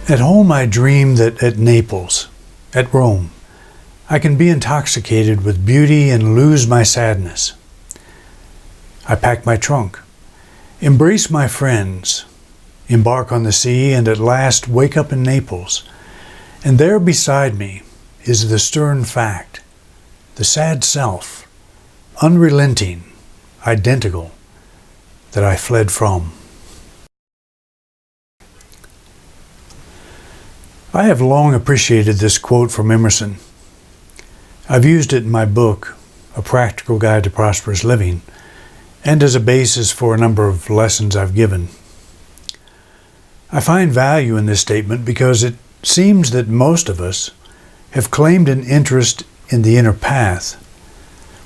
At home, I dream that at Naples, at Rome, I can be intoxicated with beauty and lose my sadness. I pack my trunk, embrace my friends, embark on the sea, and at last wake up in Naples. And there beside me is the stern fact, the sad self, unrelenting, identical, that I fled from. I have long appreciated this quote from Emerson. I've used it in my book, A Practical Guide to Prosperous Living, and as a basis for a number of lessons I've given. I find value in this statement because it seems that most of us have claimed an interest in the inner path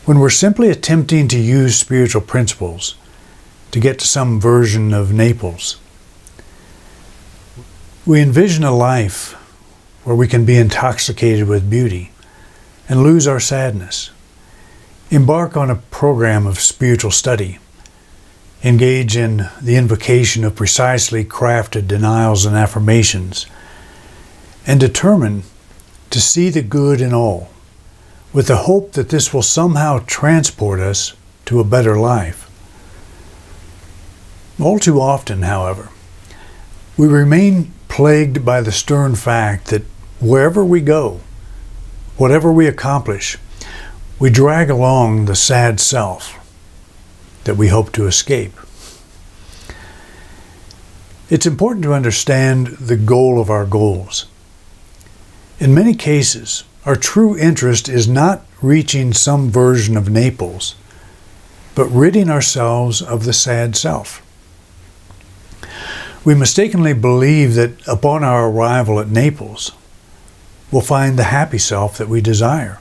when we're simply attempting to use spiritual principles to get to some version of Naples. We envision a life where we can be intoxicated with beauty and lose our sadness, embark on a program of spiritual study, engage in the invocation of precisely crafted denials and affirmations, and determine to see the good in all, with the hope that this will somehow transport us to a better life. All too often, however, we remain plagued by the stern fact that wherever we go, whatever we accomplish, we drag along the sad self that we hope to escape. It's important to understand the goal of our goals. In many cases, our true interest is not reaching some version of Naples, but ridding ourselves of the sad self. We mistakenly believe that upon our arrival at Naples, we'll find the happy self that we desire.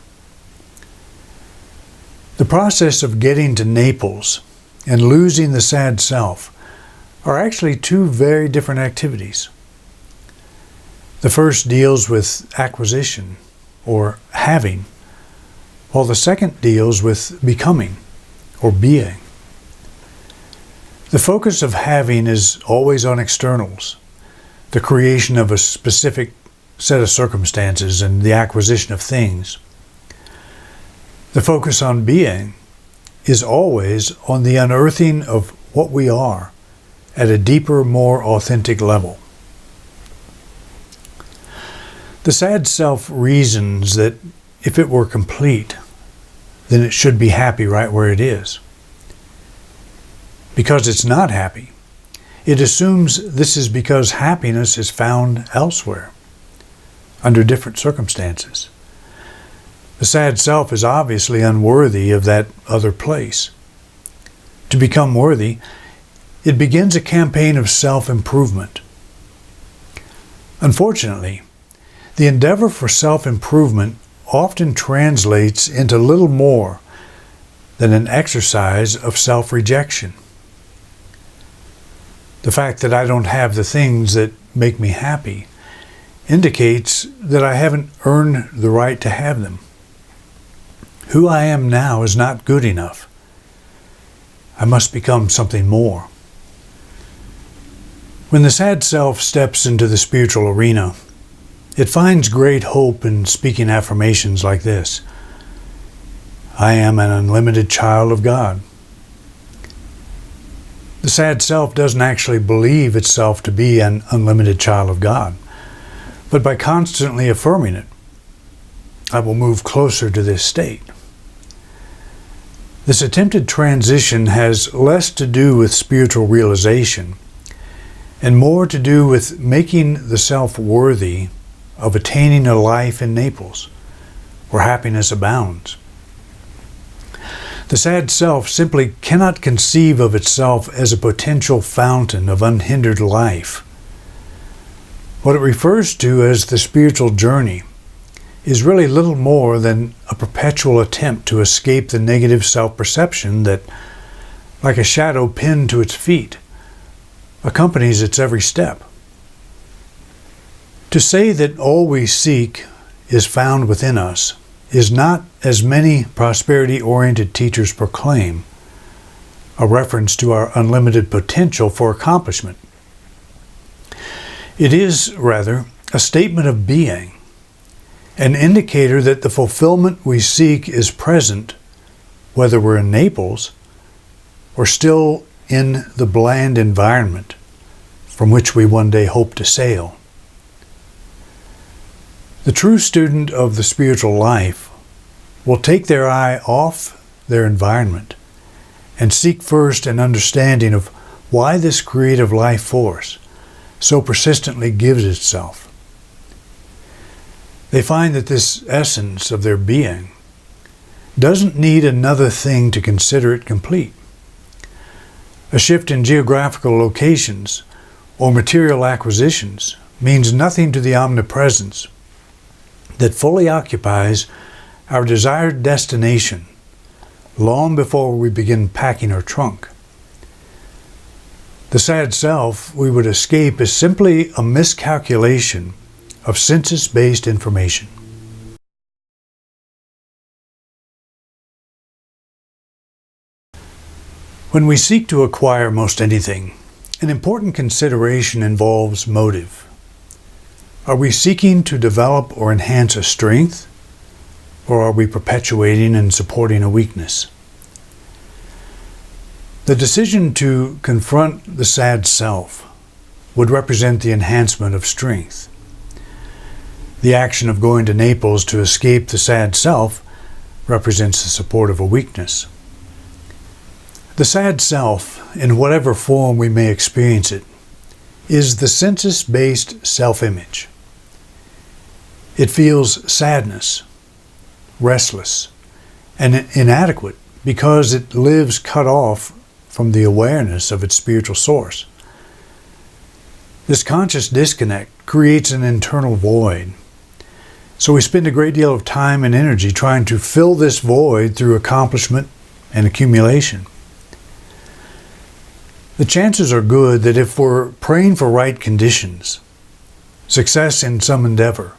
The process of getting to Naples and losing the sad self are actually two very different activities. The first deals with acquisition, or having, while the second deals with becoming, or being. The focus of having is always on externals, the creation of a specific set of circumstances and the acquisition of things. The focus on being is always on the unearthing of what we are at a deeper, more authentic level. The sad self reasons that if it were complete, then it should be happy right where it is. Because it's not happy, it assumes this is because happiness is found elsewhere, under different circumstances. The sad self is obviously unworthy of that other place. To become worthy, it begins a campaign of self-improvement. Unfortunately, the endeavor for self-improvement often translates into little more than an exercise of self-rejection. The fact that I don't have the things that make me happy indicates that I haven't earned the right to have them. Who I am now is not good enough. I must become something more. When the sad self steps into the spiritual arena, it finds great hope in speaking affirmations like this: I am an unlimited child of God. The sad self doesn't actually believe itself to be an unlimited child of God, but by constantly affirming it, I will move closer to this state. This attempted transition has less to do with spiritual realization and more to do with making the self worthy of attaining a life in Naples, where happiness abounds. The sad self simply cannot conceive of itself as a potential fountain of unhindered life. What it refers to as the spiritual journey is really little more than a perpetual attempt to escape the negative self-perception that, like a shadow pinned to its feet, accompanies its every step. To say that all we seek is found within us is not, as many prosperity-oriented teachers proclaim, a reference to our unlimited potential for accomplishment. It is, rather, a statement of being, an indicator that the fulfillment we seek is present, whether we're in Naples or still in the bland environment from which we one day hope to sail. The true student of the spiritual life will take their eye off their environment and seek first an understanding of why this creative life force so persistently gives itself. They find that this essence of their being doesn't need another thing to consider it complete. A shift in geographical locations or material acquisitions means nothing to the omnipresence that fully occupies our desired destination long before we begin packing our trunk. The sad self we would escape is simply a miscalculation of census-based information. When we seek to acquire most anything, an important consideration involves motive. Are we seeking to develop or enhance a strength, or are we perpetuating and supporting a weakness? The decision to confront the sad self would represent the enhancement of strength. The action of going to Naples to escape the sad self represents the support of a weakness. The sad self, in whatever form we may experience it, is the census-based self-image. It feels sadness, restless, and inadequate because it lives cut off from the awareness of its spiritual source. This conscious disconnect creates an internal void. So we spend a great deal of time and energy trying to fill this void through accomplishment and accumulation. The chances are good that if we're praying for right conditions, success in some endeavor,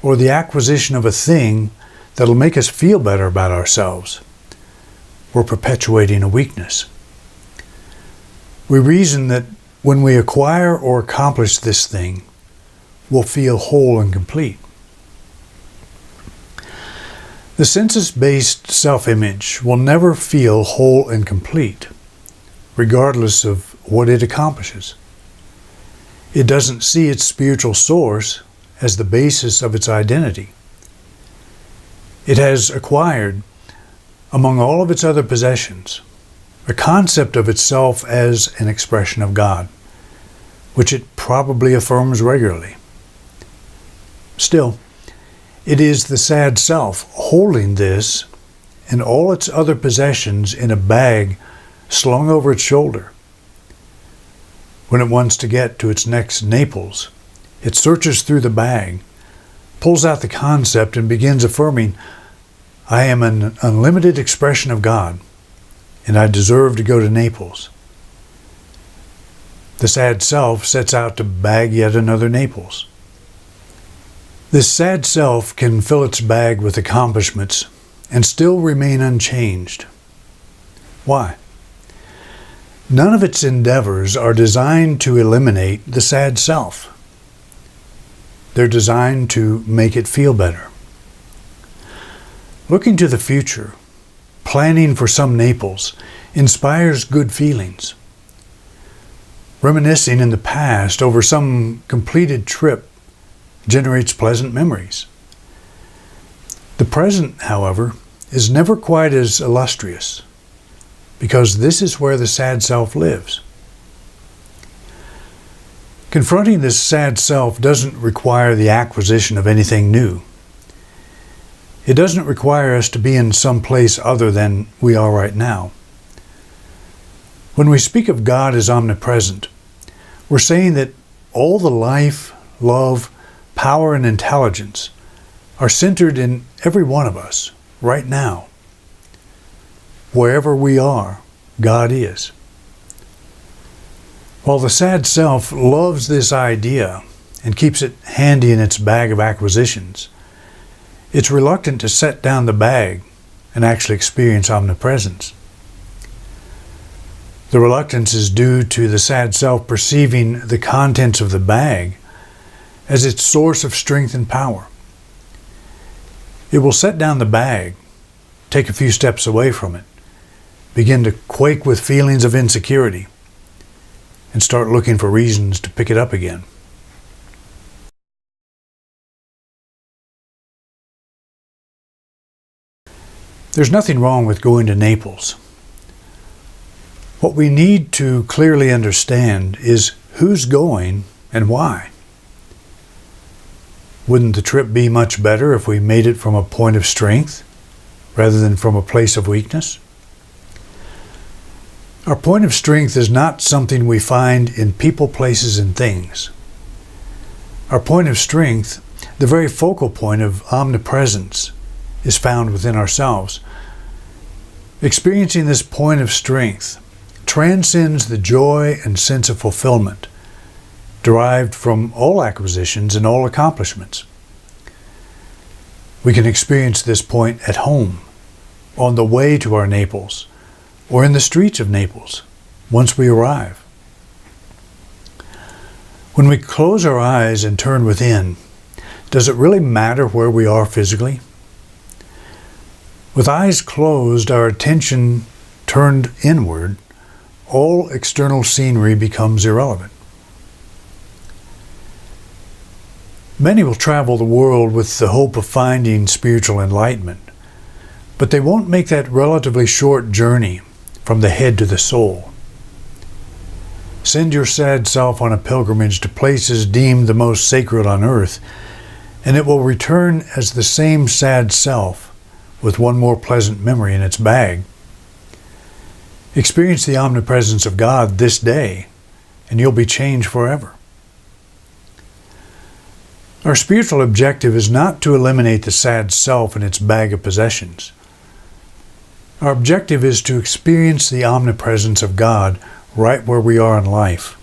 or the acquisition of a thing that'll make us feel better about ourselves, we're perpetuating a weakness. We reason that when we acquire or accomplish this thing, we'll feel whole and complete. The census-based self-image will never feel whole and complete, regardless of what it accomplishes. It doesn't see its spiritual source as the basis of its identity. It has acquired, among all of its other possessions, a concept of itself as an expression of God, which it probably affirms regularly. Still, it is the sad self holding this and all its other possessions in a bag slung over its shoulder. When it wants to get to its next Naples, it searches through the bag, pulls out the concept, and begins affirming, "I am an unlimited expression of God, and I deserve to go to Naples." The sad self sets out to bag yet another Naples. This sad self can fill its bag with accomplishments and still remain unchanged. Why? None of its endeavors are designed to eliminate the sad self. They're designed to make it feel better. Looking to the future, planning for some Naples, inspires good feelings. Reminiscing in the past over some completed trip generates pleasant memories. The present, however, is never quite as illustrious, because this is where the sad self lives. Confronting this sad self doesn't require the acquisition of anything new. It doesn't require us to be in some place other than we are right now. When we speak of God as omnipresent, we're saying that all the life, love, power, and intelligence are centered in every one of us right now. Wherever we are, God is. While the sad self loves this idea and keeps it handy in its bag of acquisitions, it's reluctant to set down the bag and actually experience omnipresence. The reluctance is due to the sad self perceiving the contents of the bag as its source of strength and power. It will set down the bag, take a few steps away from it, begin to quake with feelings of insecurity, and start looking for reasons to pick it up again. There's nothing wrong with going to Naples. What we need to clearly understand is who's going and why. Wouldn't the trip be much better if we made it from a point of strength rather than from a place of weakness? Our point of strength is not something we find in people, places, and things. Our point of strength, the very focal point of omnipresence, is found within ourselves. Experiencing this point of strength transcends the joy and sense of fulfillment derived from all acquisitions and all accomplishments. We can experience this point at home, on the way to our Naples, or in the streets of Naples, once we arrive. When we close our eyes and turn within, does it really matter where we are physically? With eyes closed, our attention turned inward, all external scenery becomes irrelevant. Many will travel the world with the hope of finding spiritual enlightenment, but they won't make that relatively short journey from the head to the soul. Send your sad self on a pilgrimage to places deemed the most sacred on earth, and it will return as the same sad self with one more pleasant memory in its bag. Experience the omnipresence of God this day, and you'll be changed forever. Our spiritual objective is not to eliminate the sad self and its bag of possessions. Our objective is to experience the omnipresence of God right where we are in life.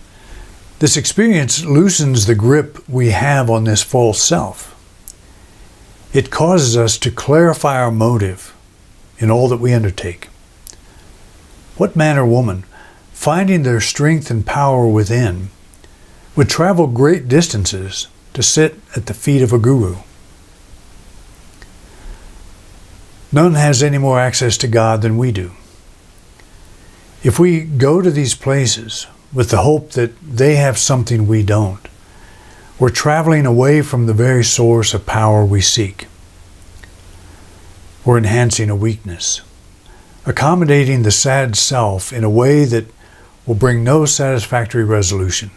This experience loosens the grip we have on this false self. It causes us to clarify our motive in all that we undertake. What man or woman, finding their strength and power within, would travel great distances to sit at the feet of a guru? None has any more access to God than we do. If we go to these places with the hope that they have something we don't, we're traveling away from the very source of power we seek. We're enhancing a weakness, accommodating the sad self in a way that will bring no satisfactory resolution.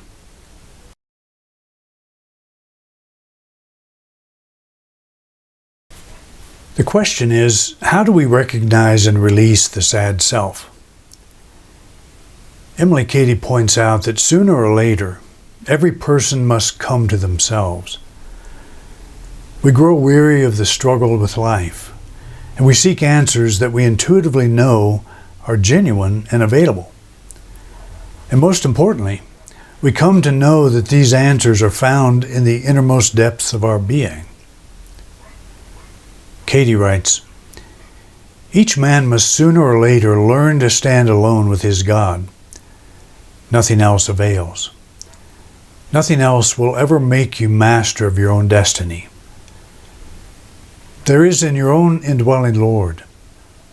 The question is, how do we recognize and release the sad self? Emily Cady points out that sooner or later, every person must come to themselves. We grow weary of the struggle with life, and we seek answers that we intuitively know are genuine and available. And most importantly, we come to know that these answers are found in the innermost depths of our being. Cady writes, "Each man must sooner or later learn to stand alone with his God. Nothing else avails. Nothing else will ever make you master of your own destiny. There is in your own indwelling Lord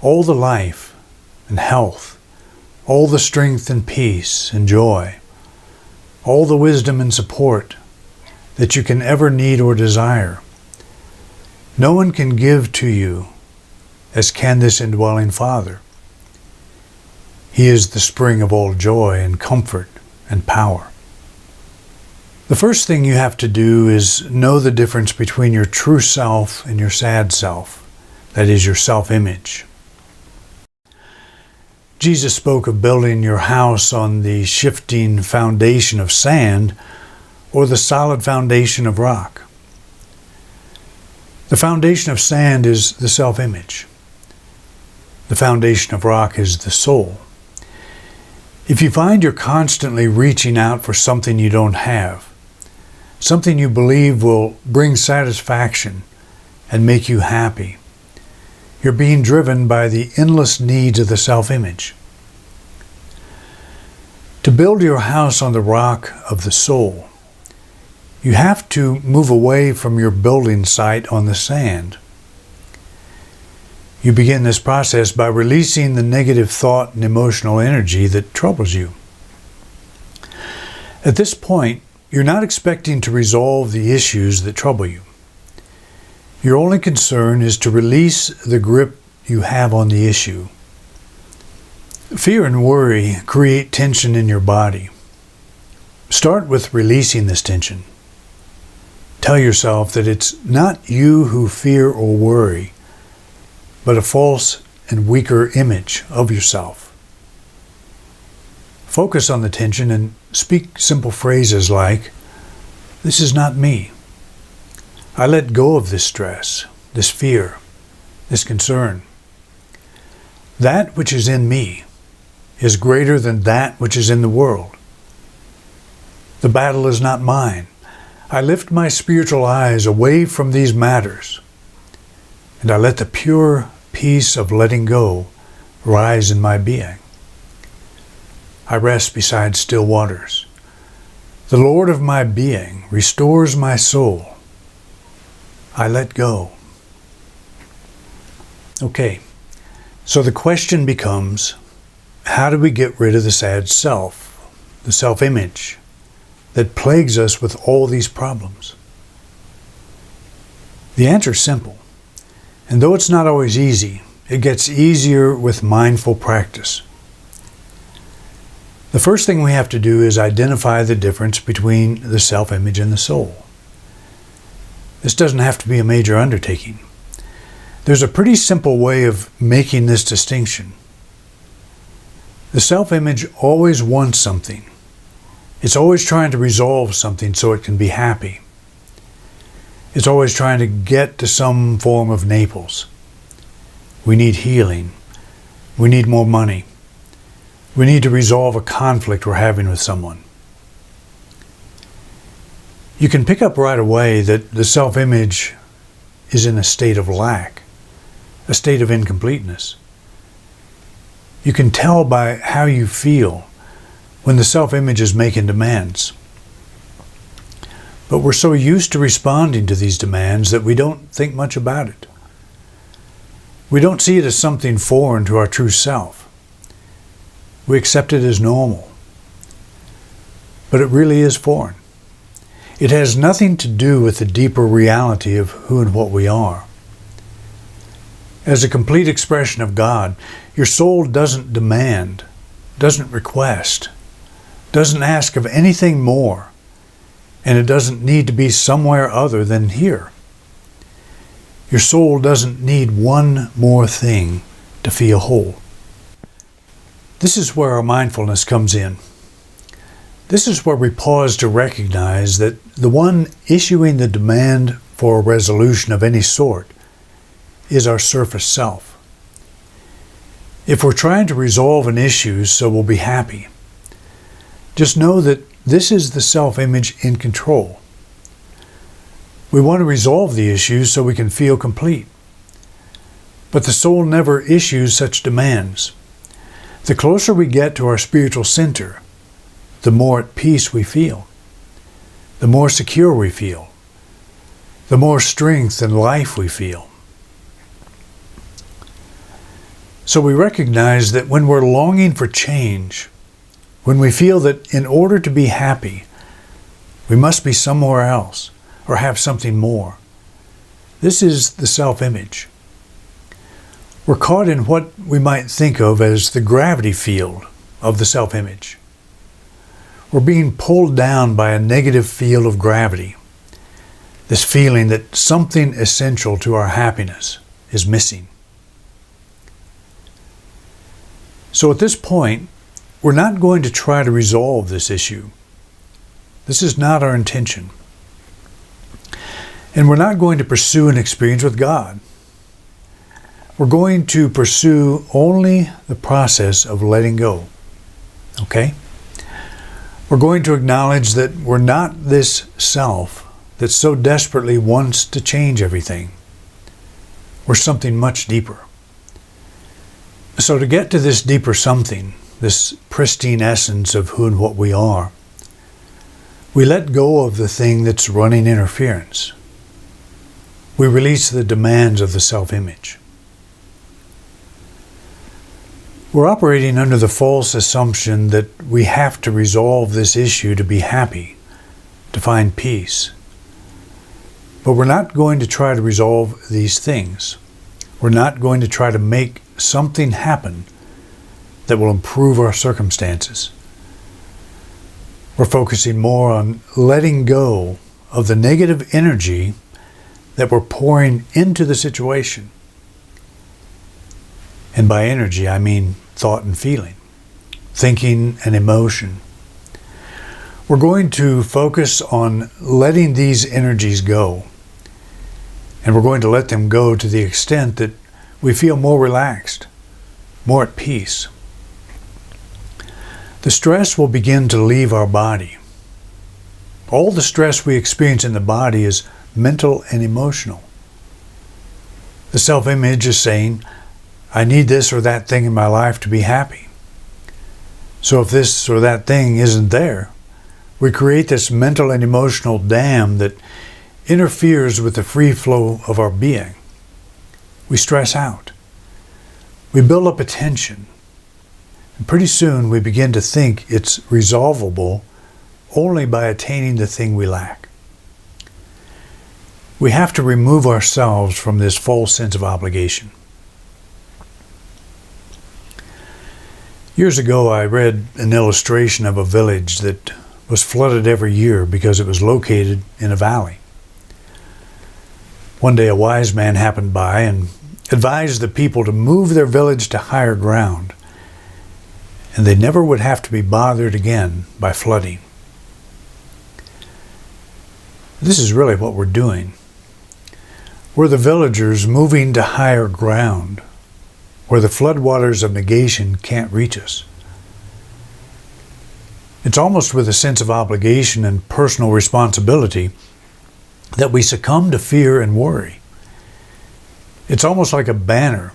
all the life and health, all the strength and peace and joy, all the wisdom and support that you can ever need or desire. No one can give to you as can this indwelling Father. He is the spring of all joy and comfort and power." The first thing you have to do is know the difference between your true self and your sad self, that is, your self-image. Jesus spoke of building your house on the shifting foundation of sand or the solid foundation of rock. The foundation of sand is the self-image. The foundation of rock is the soul. If you find you're constantly reaching out for something you don't have, something you believe will bring satisfaction and make you happy, you're being driven by the endless needs of the self-image. To build your house on the rock of the soul, you have to move away from your building site on the sand. You begin this process by releasing the negative thought and emotional energy that troubles you. At this point, you're not expecting to resolve the issues that trouble you. Your only concern is to release the grip you have on the issue. Fear and worry create tension in your body. Start with releasing this tension. Tell yourself that it's not you who fear or worry, but a false and weaker image of yourself. Focus on the tension and speak simple phrases like, "This is not me. I let go of this stress, this fear, this concern. That which is in me is greater than that which is in the world. The battle is not mine. I lift my spiritual eyes away from these matters, and I let the pure peace of letting go rise in my being. I rest beside still waters. The Lord of my being restores my soul. I let go." Okay, so the question becomes, how do we get rid of the sad self, the self-image that plagues us with all these problems? The answer is simple, and though it's not always easy, it gets easier with mindful practice. The first thing we have to do is identify the difference between the self-image and the soul. This doesn't have to be a major undertaking. There's a pretty simple way of making this distinction. The self-image always wants something. It's always trying to resolve something so it can be happy. It's always trying to get to some form of Naples. We need healing. We need more money. We need to resolve a conflict we're having with someone. You can pick up right away that the self-image is in a state of lack, a state of incompleteness. You can tell by how you feel when the self-image is making demands. But we're so used to responding to these demands that we don't think much about it. We don't see it as something foreign to our true self. We accept it as normal. But it really is foreign. It has nothing to do with the deeper reality of who and what we are. As a complete expression of God, your soul doesn't demand, doesn't request, doesn't ask of anything more, and it doesn't need to be somewhere other than here. Your soul doesn't need one more thing to feel whole. This is where our mindfulness comes in. This is where we pause to recognize that the one issuing the demand for a resolution of any sort is our surface self. If we're trying to resolve an issue so we'll be happy, just know that this is the self-image in control. We want to resolve the issue so we can feel complete. But the soul never issues such demands. The closer we get to our spiritual center, the more at peace we feel, the more secure we feel, the more strength and life we feel. So we recognize that when we're longing for change, when we feel that in order to be happy, we must be somewhere else or have something more, this is the self-image. We're caught in what we might think of as the gravity field of the self-image. We're being pulled down by a negative field of gravity, this feeling that something essential to our happiness is missing. So at this point, we're not going to try to resolve this issue. This is not our intention. And we're not going to pursue an experience with God. We're going to pursue only the process of letting go. Okay? We're going to acknowledge that we're not this self that so desperately wants to change everything. We're something much deeper. So to get to this deeper something, this pristine essence of who and what we are, we let go of the thing that's running interference. We release the demands of the self-image. We're operating under the false assumption that we have to resolve this issue to be happy, to find peace. But we're not going to try to resolve these things. We're not going to try to make something happen that will improve our circumstances. We're focusing more on letting go of the negative energy that we're pouring into the situation. And by energy, I mean thought and feeling, thinking and emotion. We're going to focus on letting these energies go. And we're going to let them go to the extent that we feel more relaxed, more at peace. The stress will begin to leave our body. All the stress we experience in the body is mental and emotional. The self-image is saying, I need this or that thing in my life to be happy. So if this or that thing isn't there, we create this mental and emotional dam that interferes with the free flow of our being. We stress out. We build up a tension. And pretty soon we begin to think it's resolvable only by attaining the thing we lack. We have to remove ourselves from this false sense of obligation. Years ago, I read an illustration of a village that was flooded every year because it was located in a valley. One day a wise man happened by and advised the people to move their village to higher ground, and they never would have to be bothered again by flooding. This is really what we're doing. We're the villagers moving to higher ground, where the floodwaters of negation can't reach us. It's almost with a sense of obligation and personal responsibility that we succumb to fear and worry. It's almost like a banner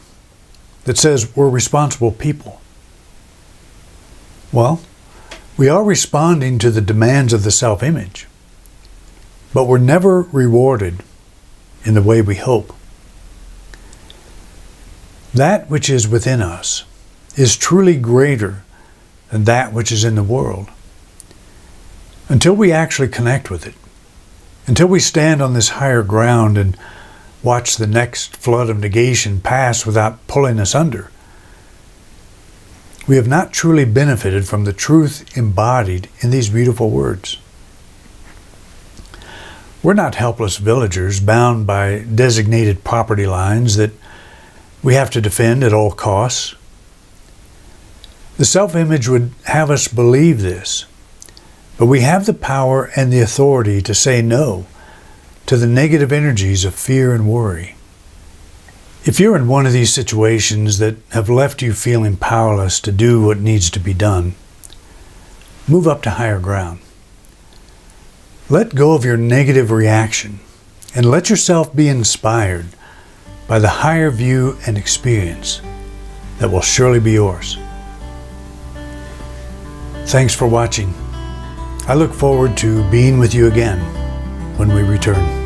that says we're responsible people. Well, we are responding to the demands of the self-image, but we're never rewarded in the way we hope. That which is within us is truly greater than that which is in the world. Until we actually connect with it, until we stand on this higher ground and watch the next flood of negation pass without pulling us under, we have not truly benefited from the truth embodied in these beautiful words. We're not helpless villagers bound by designated property lines that we have to defend at all costs. The self-image would have us believe this, but we have the power and the authority to say no to the negative energies of fear and worry. If you're in one of these situations that have left you feeling powerless to do what needs to be done, move up to higher ground. Let go of your negative reaction and let yourself be inspired by the higher view and experience that will surely be yours. Thanks for watching. I look forward to being with you again when we return.